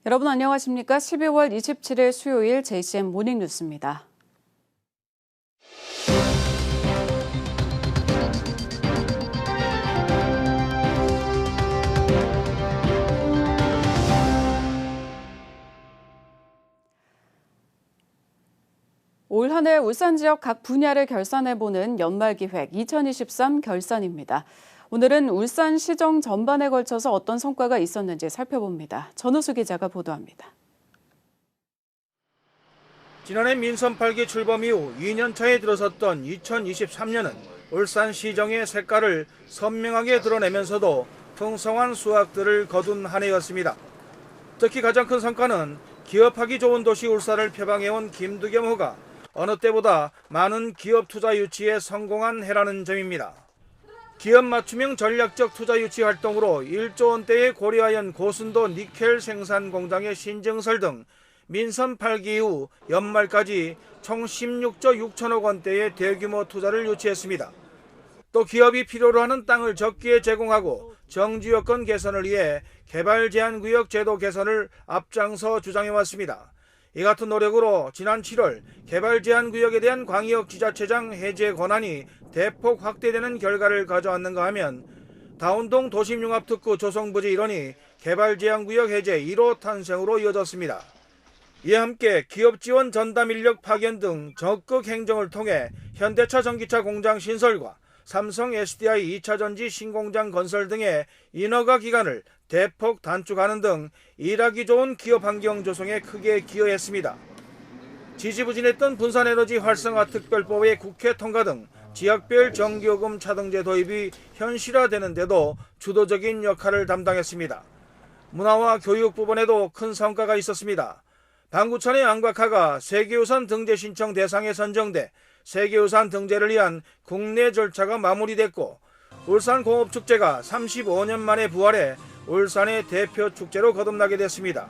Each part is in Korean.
여러분 안녕하십니까? 12월 27일 수요일 JCM 모닝뉴스입니다. 올 한 해 울산 지역 각 분야를 결산해보는 연말기획 2023 결산입니다. 오늘은 울산시정 전반에 걸쳐서 어떤 성과가 있었는지 살펴봅니다. 전우수 기자가 보도합니다. 지난해 민선 8기 출범 이후 2년차에 들어섰던 2023년은 울산시정의 색깔을 선명하게 드러내면서도 풍성한 수확들을 거둔 한 해였습니다. 특히 가장 큰 성과는 기업하기 좋은 도시 울산을 표방해온 김두겸 후가 어느 때보다 많은 기업 투자 유치에 성공한 해라는 점입니다. 기업 맞춤형 전략적 투자 유치 활동으로 1조 원대의 고려아연 고순도 니켈 생산 공장의 신증설 등 민선 8기 이후 연말까지 총 16조 6천억 원대의 대규모 투자를 유치했습니다. 또 기업이 필요로 하는 땅을 적기에 제공하고 정지 여건 개선을 위해 개발 제한 구역 제도 개선을 앞장서 주장해왔습니다. 이 같은 노력으로 지난 7월 개발 제한 구역에 대한 광역 지자체장 해제 권한이 대폭 확대되는 결과를 가져왔는가 하면 다운동 도심융합특구 조성부지 일원이 개발 제한 구역 해제 1호 탄생으로 이어졌습니다. 이에 함께 기업 지원 전담 인력 파견 등 적극 행정을 통해 현대차 전기차 공장 신설과 삼성 SDI 2차 전지 신공장 건설 등의 인허가 기간을 대폭 단축하는 등 일하기 좋은 기업 환경 조성에 크게 기여했습니다. 지지부진했던 분산에너지 활성화 특별법의 국회 통과 등 지역별 전기요금 차등제 도입이 현실화되는 데도 주도적인 역할을 담당했습니다. 문화와 교육 부분에도 큰 성과가 있었습니다. 방구천의 안곽화가 세계유산 등재 신청 대상에 선정돼 세계유산 등재를 위한 국내 절차가 마무리됐고 울산공업축제가 35년 만에 부활해 울산의 대표 축제로 거듭나게 됐습니다.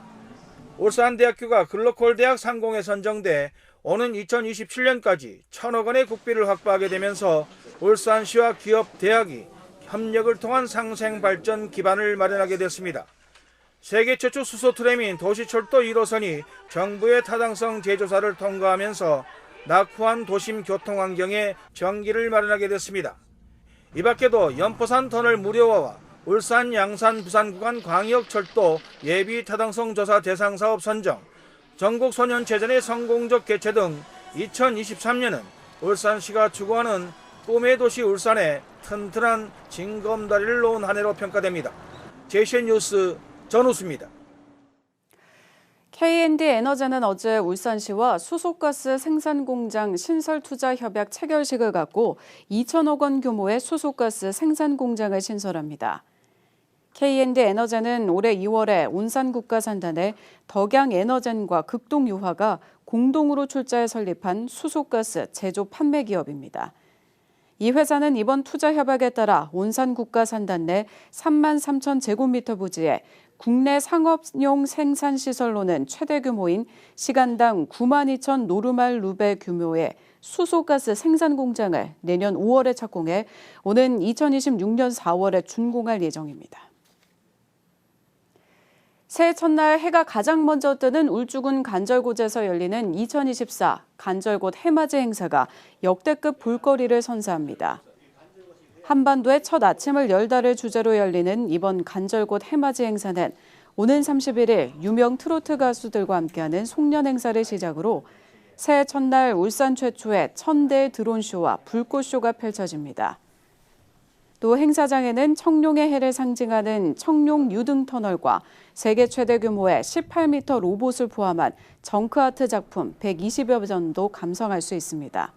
울산대학교가 글로컬 대학 상공에 선정돼 오는 2027년까지 1,000억 원의 국비를 확보하게 되면서 울산시와 기업, 대학이 협력을 통한 상생 발전 기반을 마련하게 됐습니다. 세계 최초 수소 트램인 도시철도 1호선이 정부의 타당성 재조사를 통과하면서 낙후한 도심 교통환경에 전기를 마련하게 됐습니다. 이 밖에도 연포산 터널 무료화와 울산, 양산, 부산 구간 광역철도 예비 타당성 조사 대상 사업 선정, 전국소년체전의 성공적 개최 등 2023년은 울산시가 추구하는 꿈의 도시 울산에 튼튼한 징검다리를 놓은 한 해로 평가됩니다. JCN 뉴스 전우수입니다. K&D에너지는 어제 울산시와 수소가스 생산공장 신설투자협약 체결식을 갖고 2천억 원 규모의 수소가스 생산공장을 신설합니다. K&D에너지는 올해 2월에 온산국가산단에 덕양에너젠과 극동유화가 공동으로 출자해 설립한 수소가스 제조 판매 기업입니다. 이 회사는 이번 투자협약에 따라 온산국가산단 내 3만 3천 제곱미터 부지에 국내 상업용 생산시설로는 최대 규모인 시간당 9만 2천 노르말 루베 규모의 수소가스 생산 공장을 내년 5월에 착공해 오는 2026년 4월에 준공할 예정입니다. 새해 첫날 해가 가장 먼저 뜨는 울주군 간절곶에서 열리는 2024 간절곶 해맞이 행사가 역대급 볼거리를 선사합니다. 한반도의 첫 아침을 열다를 주제로 열리는 이번 간절곶 해맞이 행사는 오는 31일 유명 트로트 가수들과 함께하는 송년 행사를 시작으로 새해 첫날 울산 최초의 1000대 드론쇼와 불꽃쇼가 펼쳐집니다. 또 행사장에는 청룡의 해를 상징하는 청룡 유등터널과 세계 최대 규모의 18m 로봇을 포함한 정크아트 작품 120여 점도 감상할 수 있습니다.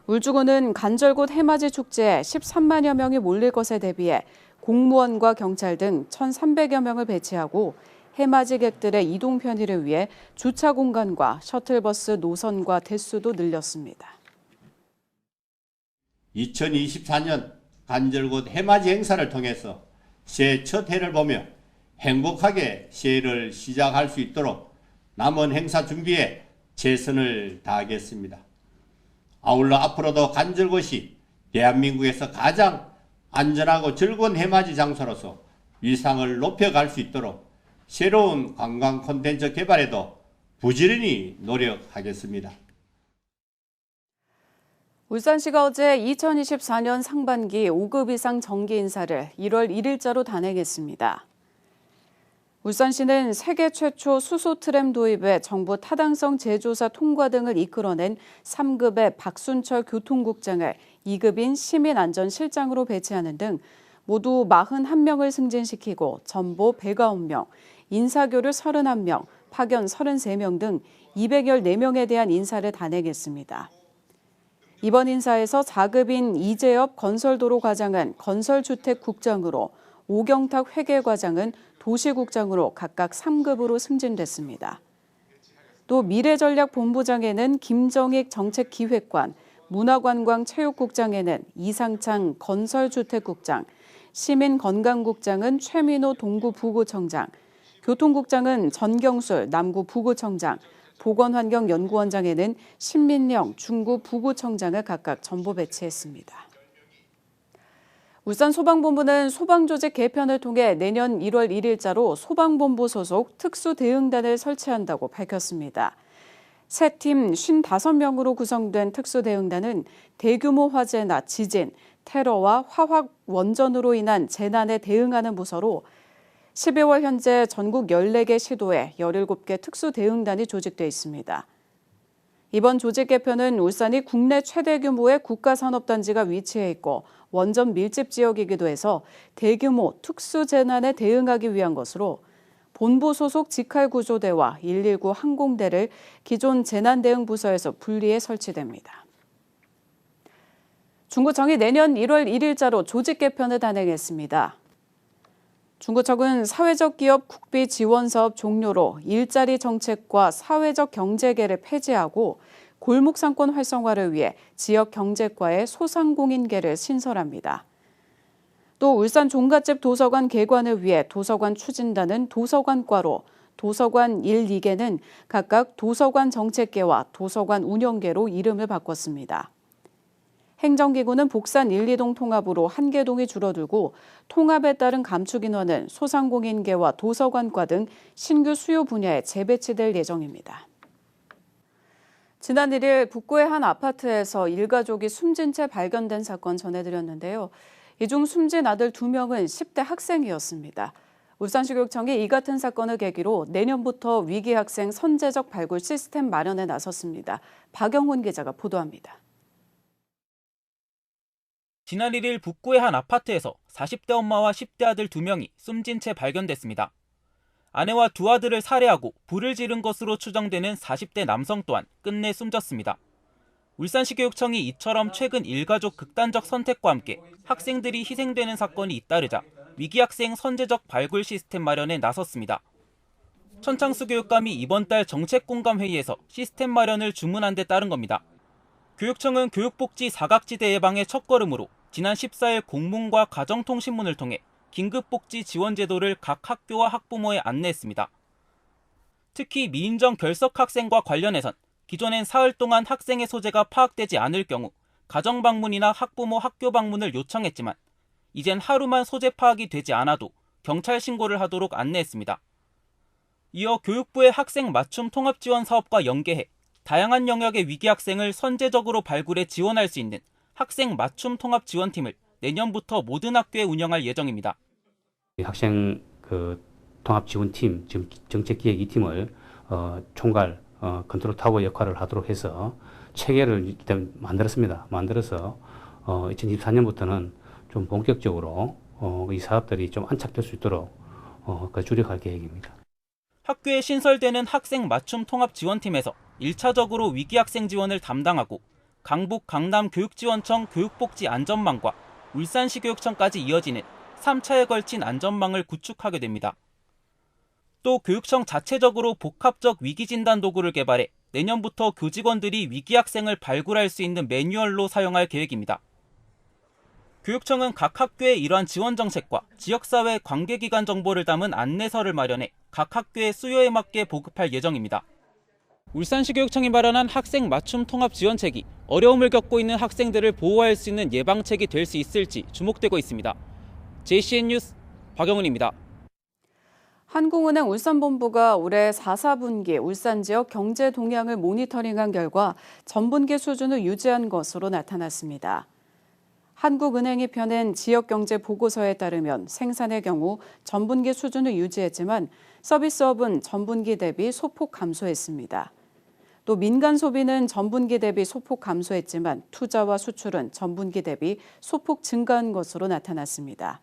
울주군은 간절곶 해맞이 축제에 13만여 명이 몰릴 것에 대비해 공무원과 경찰 등 1,300여 명을 배치하고 해맞이객들의 이동 편의를 위해 주차 공간과 셔틀버스 노선과 대수도 늘렸습니다. 2024년 간절곶 해맞이 행사를 통해서 새해 첫 해를 보며 행복하게 새해를 시작할 수 있도록 남은 행사 준비에 최선을 다하겠습니다. 아울러 앞으로도 간절곶이 대한민국에서 가장 안전하고 즐거운 해맞이 장소로서 위상을 높여갈 수 있도록 새로운 관광 콘텐츠 개발에도 부지런히 노력하겠습니다. 울산시가 어제 2024년 상반기 5급 이상 정기 인사를 1월 1일자로 단행했습니다. 울산시는 세계 최초 수소 트램 도입에 정부 타당성 재조사 통과 등을 이끌어낸 3급의 박순철 교통국장을 2급인 시민안전실장으로 배치하는 등 모두 41명을 승진시키고 전보 109명, 인사교류 31명, 파견 33명 등 214명에 대한 인사를 단행했습니다. 이번 인사에서 4급인 이재엽 건설도로과장은 건설주택국장으로, 오경탁 회계과장은 도시국장으로 각각 3급으로 승진됐습니다. 또 미래전략본부장에는 김정익 정책기획관, 문화관광체육국장에는 이상창 건설주택국장, 시민건강국장은 최민호 동구부구청장, 교통국장은 전경술 남구부구청장, 보건환경연구원장에는 신민영 중구부구청장을 각각 전보 배치했습니다. 울산소방본부는 소방조직 개편을 통해 내년 1월 1일자로 소방본부 소속 특수대응단을 설치한다고 밝혔습니다. 새 팀 55명으로 구성된 특수대응단은 대규모 화재나 지진, 테러와 화학 원전으로 인한 재난에 대응하는 부서로 12월 현재 전국 14개 시도에 17개 특수대응단이 조직돼 있습니다. 이번 조직 개편은 울산이 국내 최대 규모의 국가산업단지가 위치해 있고 원전 밀집 지역이기도 해서 대규모 특수재난에 대응하기 위한 것으로 본부 소속 직할구조대와 119 항공대를 기존 재난대응부서에서 분리해 설치됩니다. 중구청이 내년 1월 1일자로 조직 개편을 단행했습니다. 중구청은 사회적 기업 국비 지원 사업 종료로 일자리 정책과 사회적 경제계를 폐지하고 골목 상권 활성화를 위해 지역 경제과의 소상공인계를 신설합니다. 또 울산 종갓집 도서관 개관을 위해 도서관 추진단은 도서관과로, 도서관 1, 2개는 각각 도서관 정책계와 도서관 운영계로 이름을 바꿨습니다. 행정기구는 복산 1, 2동 통합으로 1개동이 줄어들고 통합에 따른 감축 인원은 소상공인계와 도서관과 등 신규 수요 분야에 재배치될 예정입니다. 지난 1일 북구의 한 아파트에서 일가족이 숨진 채 발견된 사건 전해드렸는데요. 이 중 숨진 아들 2명은 10대 학생이었습니다. 울산시 교육청이 이 같은 사건을 계기로 내년부터 위기 학생 선제적 발굴 시스템 마련에 나섰습니다. 박영훈 기자가 보도합니다. 지난 1일 북구의 한 아파트에서 40대 엄마와 10대 아들 2명이 숨진 채 발견됐습니다. 아내와 두 아들을 살해하고 불을 지른 것으로 추정되는 40대 남성 또한 끝내 숨졌습니다. 울산시 교육청이 이처럼 최근 일가족 극단적 선택과 함께 학생들이 희생되는 사건이 잇따르자 위기학생 선제적 발굴 시스템 마련에 나섰습니다. 천창수 교육감이 이번 달 정책공감회의에서 시스템 마련을 주문한 데 따른 겁니다. 교육청은 교육복지 사각지대 예방의 첫걸음으로 지난 14일 공문과 가정통신문을 통해 긴급복지 지원 제도를 각 학교와 학부모에 안내했습니다. 특히 미인정 결석 학생과 관련해선 기존엔 사흘 동안 학생의 소재가 파악되지 않을 경우 가정방문이나 학부모 학교 방문을 요청했지만 이젠 하루만 소재 파악이 되지 않아도 경찰 신고를 하도록 안내했습니다. 이어 교육부의 학생 맞춤 통합 지원 사업과 연계해 다양한 영역의 위기 학생을 선제적으로 발굴해 지원할 수 있는 학생 맞춤 통합 지원팀을 내년부터 모든 학교에 운영할 예정입니다. 학생 통합 지원팀, 지금 정책기획 2팀을 총괄 컨트롤 타워 역할을 하도록 해서 체계를 일단 만들어서 2024년부터는 좀 본격적으로 이 사업들이 좀 안착될 수 있도록 주력할 계획입니다. 학교에 신설되는 학생 맞춤 통합 지원팀에서 1차적으로 위기 학생 지원을 담당하고 강북 강남 교육지원청 교육복지 안전망과 울산시 교육청까지 이어지는 3차에 걸친 안전망을 구축하게 됩니다. 또 교육청 자체적으로 복합적 위기진단 도구를 개발해 내년부터 교직원들이 위기 학생을 발굴할 수 있는 매뉴얼로 사용할 계획입니다. 교육청은 각 학교의 이러한 지원 정책과 지역사회 관계기관 정보를 담은 안내서를 마련해 각 학교의 수요에 맞게 보급할 예정입니다. 울산시 교육청이 마련한 학생 맞춤 통합 지원책이 어려움을 겪고 있는 학생들을 보호할 수 있는 예방책이 될 수 있을지 주목되고 있습니다. JCN 뉴스 박영훈입니다. 한국은행 울산본부가 올해 4, 4분기 울산 지역 경제 동향을 모니터링한 결과 전분기 수준을 유지한 것으로 나타났습니다. 한국은행이 펴낸 지역경제 보고서에 따르면 생산의 경우 전분기 수준을 유지했지만 서비스업은 전분기 대비 소폭 감소했습니다. 또 민간 소비는 전분기 대비 소폭 감소했지만 투자와 수출은 전분기 대비 소폭 증가한 것으로 나타났습니다.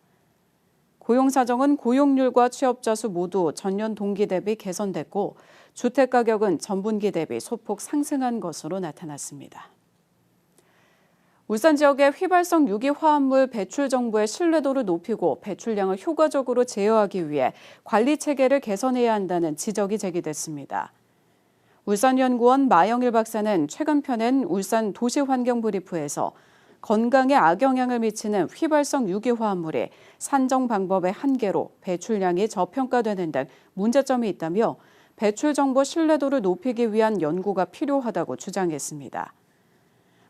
고용 사정은 고용률과 취업자 수 모두 전년 동기 대비 개선됐고 주택 가격은 전분기 대비 소폭 상승한 것으로 나타났습니다. 울산 지역의 휘발성 유기 화합물 배출 정보의 신뢰도를 높이고 배출량을 효과적으로 제어하기 위해 관리 체계를 개선해야 한다는 지적이 제기됐습니다. 울산연구원 마영일 박사는 최근 펴낸 울산 도시환경브리프에서 건강에 악영향을 미치는 휘발성 유기화합물이 산정 방법의 한계로 배출량이 저평가되는 등 문제점이 있다며 배출 정보 신뢰도를 높이기 위한 연구가 필요하다고 주장했습니다.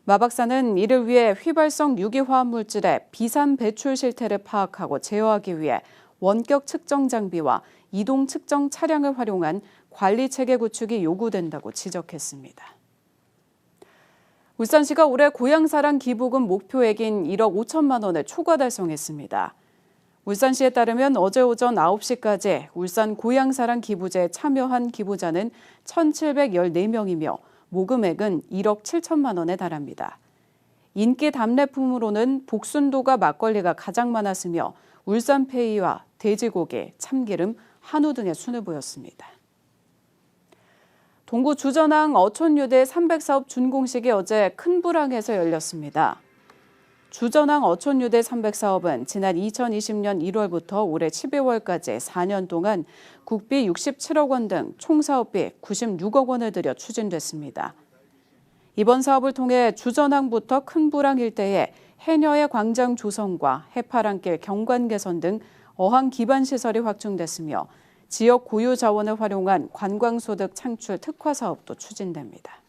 마 박사는 이를 위해 휘발성 유기화합물질의 비산 배출 실태를 파악하고 제어하기 위해 원격 측정 장비와 이동 측정 차량을 활용한 관리 체계 구축이 요구된다고 지적했습니다. 울산시가 올해 고향사랑 기부금 목표액인 1억 5천만 원을 초과 달성했습니다. 울산시에 따르면 어제 오전 9시까지 울산 고향사랑 기부제에 참여한 기부자는 1,714명이며 모금액은 1억 7천만 원에 달합니다. 인기 답례품으로는 복순도가 막걸리가 가장 많았으며 울산페이와 돼지고기, 참기름, 한우 등의 순을 보였습니다. 동구 주전항 어촌유대 300사업 준공식이 어제 큰부랑에서 열렸습니다. 주전항 어촌유대 300사업은 지난 2020년 1월부터 올해 12월까지 4년 동안 국비 67억 원 등 총 사업비 96억 원을 들여 추진됐습니다. 이번 사업을 통해 주전항부터 큰부랑 일대에 해녀의 광장 조성과 해파랑길 경관 개선 등 어항 기반 시설이 확충됐으며 지역 고유 자원을 활용한 관광소득 창출 특화 사업도 추진됩니다.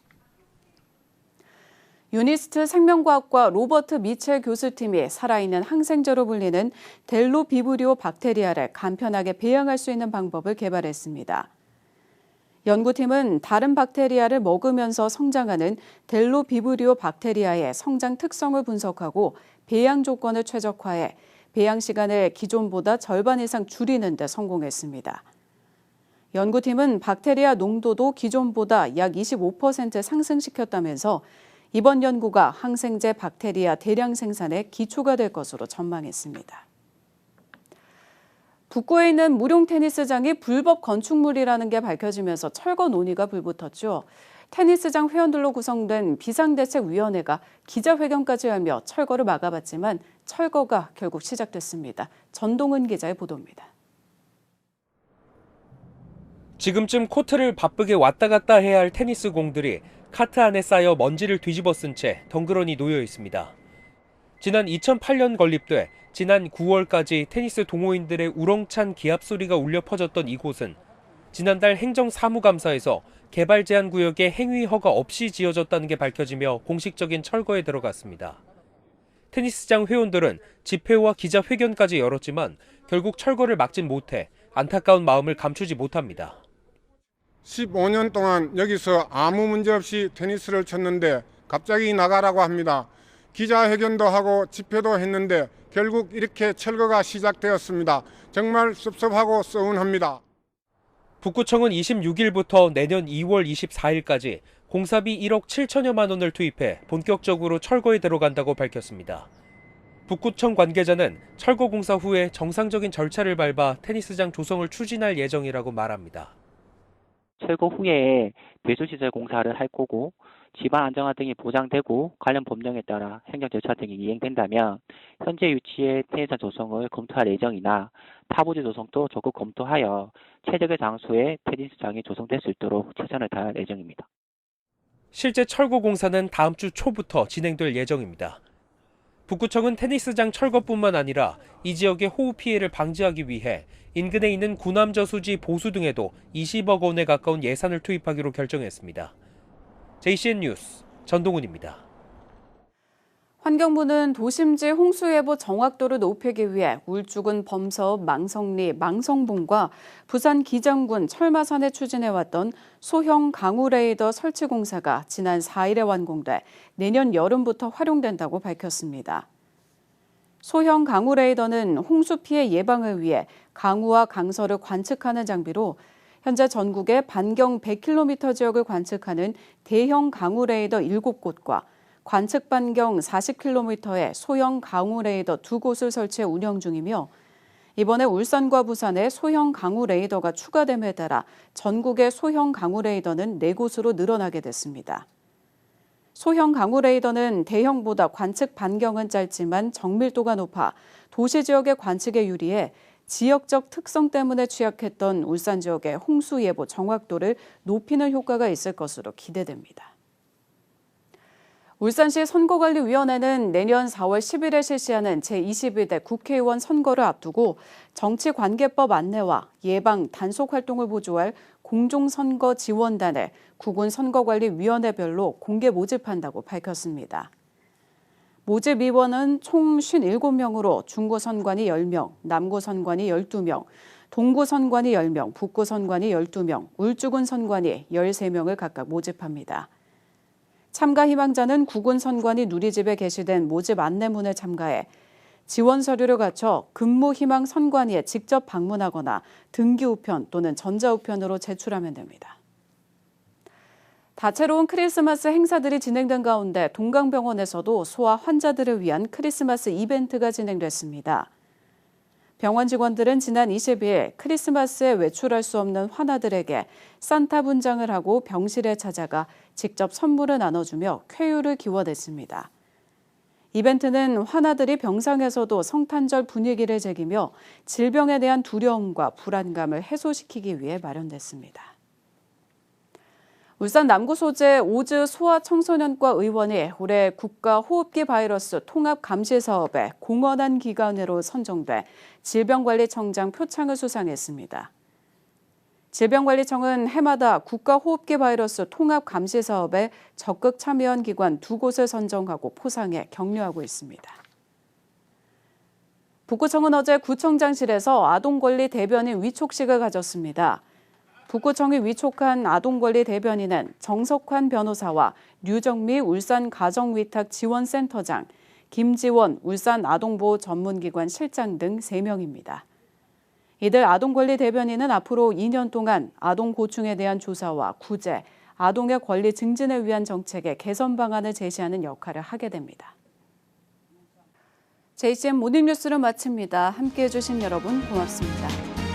유니스트 생명과학과 로버트 미첼 교수팀이 살아있는 항생제로 불리는 델로비브리오 박테리아를 간편하게 배양할 수 있는 방법을 개발했습니다. 연구팀은 다른 박테리아를 먹으면서 성장하는 델로비브리오 박테리아의 성장 특성을 분석하고 배양 조건을 최적화해 배양 시간을 기존보다 절반 이상 줄이는 데 성공했습니다. 연구팀은 박테리아 농도도 기존보다 약 25% 상승시켰다면서 이번 연구가 항생제 박테리아 대량 생산에 기초가 될 것으로 전망했습니다. 북구에 있는 무룡 테니스장이 불법 건축물이라는 게 밝혀지면서 철거 논의가 불붙었죠. 테니스장 회원들로 구성된 비상대책위원회가 기자회견까지 하며 철거를 막아봤지만 철거가 결국 시작됐습니다. 전동은 기자의 보도입니다. 지금쯤 코트를 바쁘게 왔다 갔다 해야 할 테니스 공들이 카트 안에 쌓여 먼지를 뒤집어 쓴 채 덩그러니 놓여 있습니다. 지난 2008년 건립돼 지난 9월까지 테니스 동호인들의 우렁찬 기합 소리가 울려 퍼졌던 이곳은 지난달 행정사무감사에서 개발 제한 구역에 행위 허가 없이 지어졌다는 게 밝혀지며 공식적인 철거에 들어갔습니다. 테니스장 회원들은 집회와 기자회견까지 열었지만 결국 철거를 막진 못해 안타까운 마음을 감추지 못합니다. 15년 동안 여기서 아무 문제 없이 테니스를 쳤는데 갑자기 나가라고 합니다. 기자회견도 하고 집회도 했는데 결국 이렇게 철거가 시작되었습니다. 정말 섭섭하고 서운합니다. 북구청은 26일부터 내년 2월 24일까지 공사비 1억 7천여만 원을 투입해 본격적으로 철거에 들어간다고 밝혔습니다. 북구청 관계자는 철거 공사 후에 정상적인 절차를 밟아 테니스장 조성을 추진할 예정이라고 말합니다. 철거 후에 배수시설 공사를 할 거고 지반 안정화 등이 보장되고 관련 법령에 따라 행정 절차 등이 이행된다면 현재 위치의 테니스장 조성을 검토할 예정이나 타부지 조성도 적극 검토하여 최적의 장소에 테니스장이 조성될 수 있도록 최선을 다할 예정입니다. 실제 철거 공사는 다음 주 초부터 진행될 예정입니다. 북구청은 테니스장 철거뿐만 아니라 이 지역의 호우 피해를 방지하기 위해 인근에 있는 구남저수지 보수 등에도 20억 원에 가까운 예산을 투입하기로 결정했습니다. JCN 뉴스 전동훈입니다. 환경부는 도심지 홍수예보 정확도를 높이기 위해 울주군 범서읍 망성리 망성봉과 부산 기장군 철마산에 추진해왔던 소형 강우 레이더 설치 공사가 지난 4일에 완공돼 내년 여름부터 활용된다고 밝혔습니다. 소형 강우 레이더는 홍수 피해 예방을 위해 강우와 강서를 관측하는 장비로 현재 전국의 반경 100km 지역을 관측하는 대형 강우 레이더 7곳과 관측 반경 40km의 소형 강우 레이더 2곳을 설치해 운영 중이며 이번에 울산과 부산에 소형 강우 레이더가 추가됨에 따라 전국의 소형 강우 레이더는 4곳으로 늘어나게 됐습니다. 소형 강우 레이더는 대형보다 관측 반경은 짧지만 정밀도가 높아 도시 지역의 관측에 유리해 지역적 특성 때문에 취약했던 울산 지역의 홍수 예보 정확도를 높이는 효과가 있을 것으로 기대됩니다. 울산시 선거관리위원회는 내년 4월 10일에 실시하는 제21대 국회의원 선거를 앞두고 정치관계법 안내와 예방, 단속 활동을 보조할 공정선거 지원단을 구군 선거관리위원회별로 공개 모집한다고 밝혔습니다. 모집위원은 총 57명으로 중구선관위 10명, 남구선관위 12명, 동구선관위 10명, 북구선관위 12명, 울주군 선관위 13명을 각각 모집합니다. 참가 희망자는 구군 선관위 누리집에 게시된 모집 안내문을 참가해 지원 서류를 갖춰 근무 희망 선관위에 직접 방문하거나 등기 우편 또는 전자 우편으로 제출하면 됩니다. 다채로운 크리스마스 행사들이 진행된 가운데 동강병원에서도 소아 환자들을 위한 크리스마스 이벤트가 진행됐습니다. 병원 직원들은 지난 20일 크리스마스에 외출할 수 없는 환아들에게 산타 분장을 하고 병실에 찾아가 직접 선물을 나눠주며 쾌유를 기원했습니다. 이벤트는 환아들이 병상에서도 성탄절 분위기를 즐기며 질병에 대한 두려움과 불안감을 해소시키기 위해 마련됐습니다. 울산 남구 소재 오즈 소아청소년과 의원이 올해 국가호흡기 바이러스 통합 감시 사업에 공헌한 기관으로 선정돼 질병관리청장 표창을 수상했습니다. 질병관리청은 해마다 국가호흡기 바이러스 통합 감시 사업에 적극 참여한 기관 2곳을 선정하고 포상해 격려하고 있습니다. 북구청은 어제 구청장실에서 아동권리 대변인 위촉식을 가졌습니다. 북구청이 위촉한 아동권리 대변인은 정석환 변호사와 류정미 울산가정위탁지원센터장, 김지원 울산아동보호전문기관 실장 등 3명입니다. 이들 아동권리 대변인은 앞으로 2년 동안 아동 고충에 대한 조사와 구제, 아동의 권리 증진을 위한 정책의 개선 방안을 제시하는 역할을 하게 됩니다. JCM 모닝뉴스를 마칩니다. 함께해 주신 여러분 고맙습니다.